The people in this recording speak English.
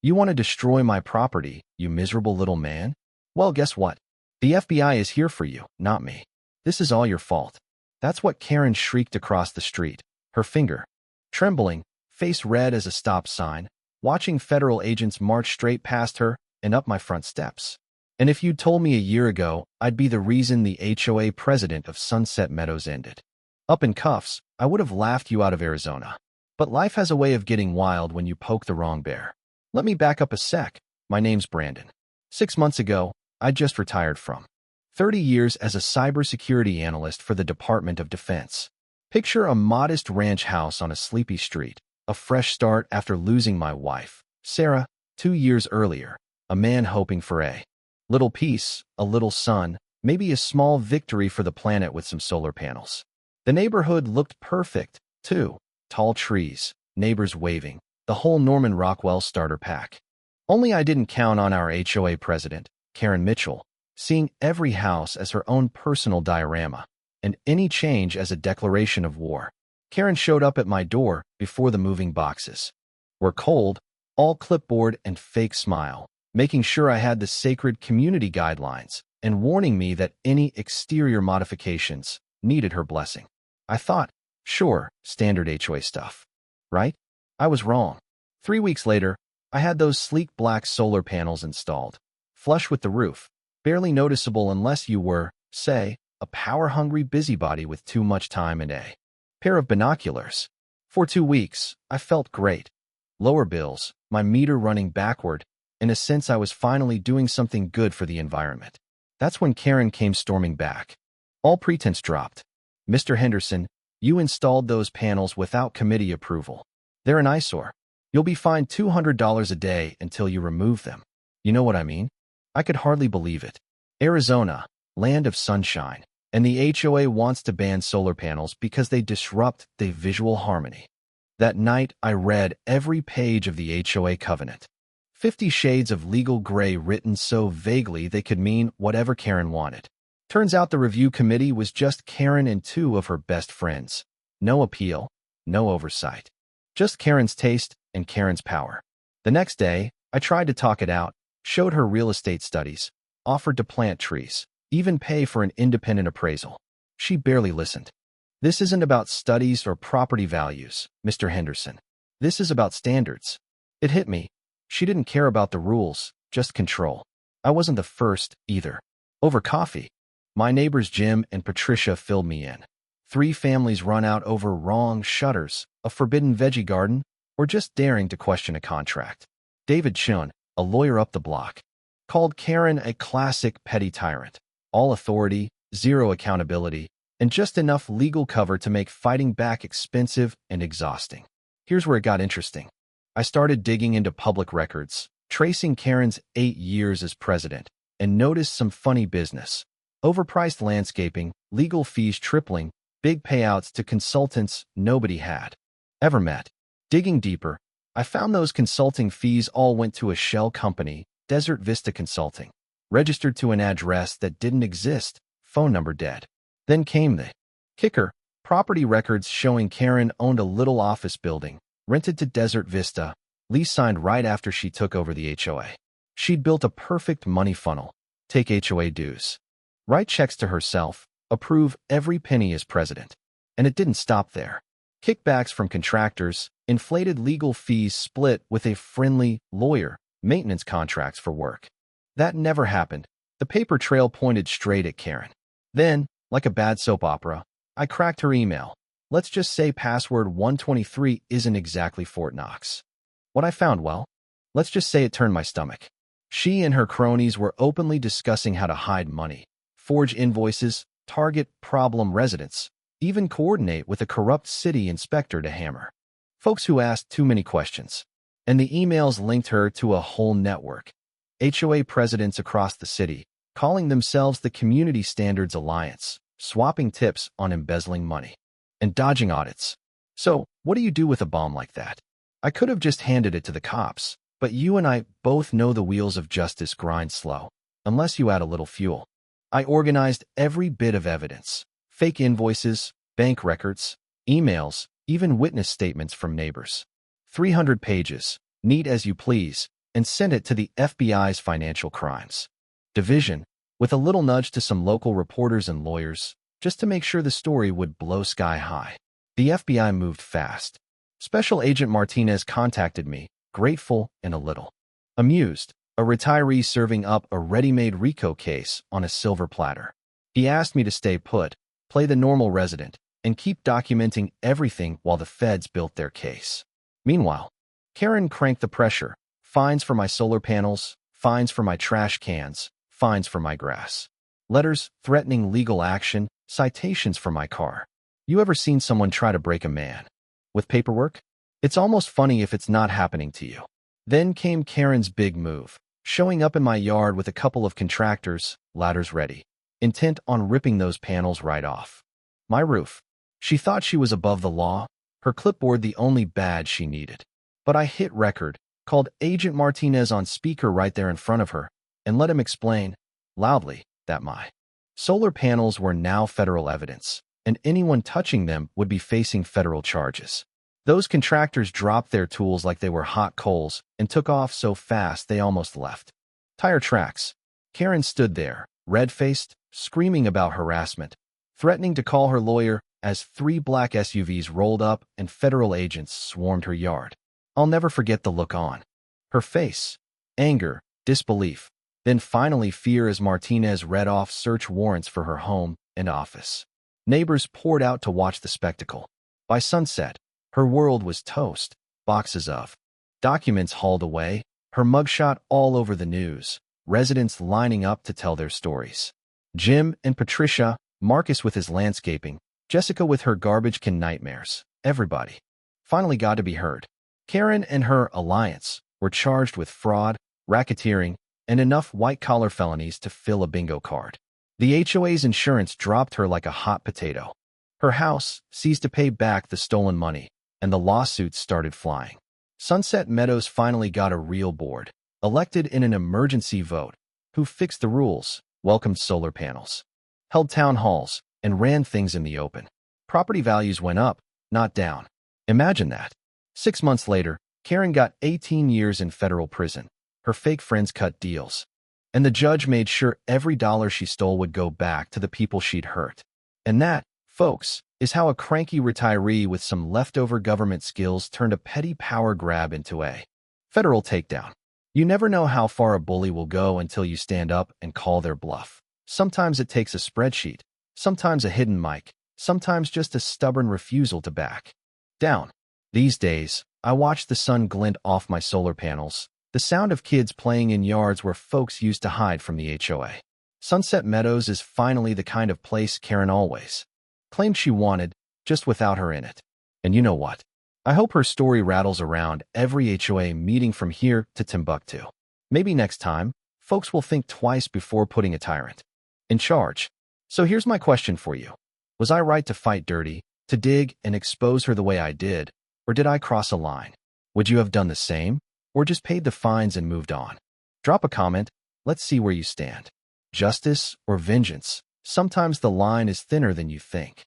You want to destroy my property, you miserable little man? Well, guess what? The FBI is here for you, not me. This is all your fault. That's what Karen shrieked across the street, her finger trembling, face red as a stop sign, watching federal agents march straight past her and up my front steps. And if you'd told me a year ago, I'd be the reason the HOA president of Sunset Meadows ended up in cuffs, I would have laughed you out of Arizona. But life has a way of getting wild when you poke the wrong bear. Let me back up a sec. My name's Brandon. 6 months ago, I just retired from 30 years as a cybersecurity analyst for the Department of Defense. Picture a modest ranch house on a sleepy street, a fresh start after losing my wife, Sarah, 2 years earlier, a man hoping for a little peace, a little sun, maybe a small victory for the planet with some solar panels. The neighborhood looked perfect, too. Tall trees, neighbors waving, the whole Norman Rockwell starter pack. Only I didn't count on our HOA president, Karen Mitchell, seeing every house as her own personal diorama, and any change as a declaration of war. Karen showed up at my door before the moving boxes. We're cold, all clipboard and fake smile, making sure I had the sacred community guidelines and warning me that any exterior modifications needed her blessing. I thought, sure, standard HOA stuff, right? I was wrong. 3 weeks later, I had those sleek black solar panels installed, flush with the roof, barely noticeable unless you were, say, a power-hungry busybody with too much time and a pair of binoculars. For 2 weeks, I felt great. Lower bills, my meter running backward. In a sense, I was finally doing something good for the environment. That's when Karen came storming back. All pretense dropped. Mr. Henderson, you installed those panels without committee approval. They're an eyesore. You'll be fined $200 a day until you remove them. You know what I mean? I could hardly believe it. Arizona, land of sunshine, and the HOA wants to ban solar panels because they disrupt the visual harmony. That night, I read every page of the HOA covenant. 50 shades of legal gray written so vaguely they could mean whatever Karen wanted. Turns out the review committee was just Karen and 2 of her best friends. No appeal, no oversight. Just Karen's taste and Karen's power. The next day, I tried to talk it out, showed her real estate studies, offered to plant trees, even pay for an independent appraisal. She barely listened. This isn't about studies or property values, Mr. Henderson. This is about standards. It hit me. She didn't care about the rules, just control. I wasn't the first, either. Over coffee, my neighbors Jim and Patricia filled me in. 3 families run out over wrong shutters, a forbidden veggie garden, or just daring to question a contract. David Chun, a lawyer up the block, called Karen a classic petty tyrant. All authority, zero accountability, and just enough legal cover to make fighting back expensive and exhausting. Here's where it got interesting. I started digging into public records, tracing Karen's 8 years as president, and noticed some funny business. Overpriced landscaping, legal fees tripling, big payouts to consultants nobody had ever met. Digging deeper, I found those consulting fees all went to a shell company, Desert Vista Consulting, registered to an address that didn't exist, phone number dead. Then came the kicker, property records showing Karen owned a little office building, rented to Desert Vista, lease signed right after she took over the HOA. She'd built a perfect money funnel, take HOA dues, write checks to herself, approve every penny as president. And it didn't stop there. Kickbacks from contractors, inflated legal fees split with a friendly lawyer, maintenance contracts for work. That never happened. The paper trail pointed straight at Karen. Then, like a bad soap opera, I cracked her email. Let's just say password 123 isn't exactly Fort Knox. What I found, well, let's just say it turned my stomach. She and her cronies were openly discussing how to hide money, forge invoices, target problem residents, even coordinate with a corrupt city inspector to hammer folks who asked too many questions. And the emails linked her to a whole network. HOA presidents across the city, calling themselves the Community Standards Alliance, swapping tips on embezzling money and dodging audits. So, what do you do with a bomb like that? I could have just handed it to the cops, but you and I both know the wheels of justice grind slow, unless you add a little fuel. I organized every bit of evidence, fake invoices, bank records, emails, even witness statements from neighbors. 300 pages, neat as you please, and sent it to the FBI's Financial Crimes Division, with a little nudge to some local reporters and lawyers, just to make sure the story would blow sky high. The FBI moved fast. Special Agent Martinez contacted me, grateful and a little amused, a retiree serving up a ready-made RICO case on a silver platter. He asked me to stay put, play the normal resident, and keep documenting everything while the feds built their case. Meanwhile, Karen cranked the pressure. Fines for my solar panels, fines for my trash cans, fines for my grass. Letters threatening legal action, citations for my car. You ever seen someone try to break a man with paperwork? It's almost funny if it's not happening to you. Then came Karen's big move, showing up in my yard with a couple of contractors, ladders ready, intent on ripping those panels right off my roof. She thought she was above the law, her clipboard the only badge she needed. But I hit record, called Agent Martinez on speaker right there in front of her, and let him explain, loudly, that my solar panels were now federal evidence, and anyone touching them would be facing federal charges. Those contractors dropped their tools like they were hot coals and took off so fast they almost left tire tracks. Karen stood there, red-faced, screaming about harassment, threatening to call her lawyer as 3 black SUVs rolled up and federal agents swarmed her yard. I'll never forget the look on her face. Anger, disbelief, then finally fear as Martinez read off search warrants for her home and office. Neighbors poured out to watch the spectacle. By sunset, her world was toast, boxes of documents hauled away, her mugshot all over the news, residents lining up to tell their stories. Jim and Patricia, Marcus with his landscaping, Jessica with her garbage can nightmares, everybody finally got to be heard. Karen and her alliance were charged with fraud, racketeering, and enough white-collar felonies to fill a bingo card. The HOA's insurance dropped her like a hot potato. Her house ceased to pay back the stolen money, and the lawsuits started flying. Sunset Meadows finally got a real board, elected in an emergency vote, who fixed the rules, welcomed solar panels, held town halls, and ran things in the open. Property values went up, not down. Imagine that. 6 months later, Karen got 18 years in federal prison. Her fake friends cut deals, and the judge made sure every dollar she stole would go back to the people she'd hurt. And that, folks, is how a cranky retiree with some leftover government skills turned a petty power grab into a federal takedown. You never know how far a bully will go until you stand up and call their bluff. Sometimes it takes a spreadsheet, sometimes a hidden mic, sometimes just a stubborn refusal to back down. These days, I watch the sun glint off my solar panels, the sound of kids playing in yards where folks used to hide from the HOA. Sunset Meadows is finally the kind of place Karen always claimed she wanted, just without her in it. And you know what? I hope her story rattles around every HOA meeting from here to Timbuktu. Maybe next time, folks will think twice before putting a tyrant in charge. So here's my question for you. Was I right to fight dirty, to dig and expose her the way I did, or did I cross a line? Would you have done the same, or just paid the fines and moved on? Drop a comment, let's see where you stand. Justice or vengeance? Sometimes the line is thinner than you think.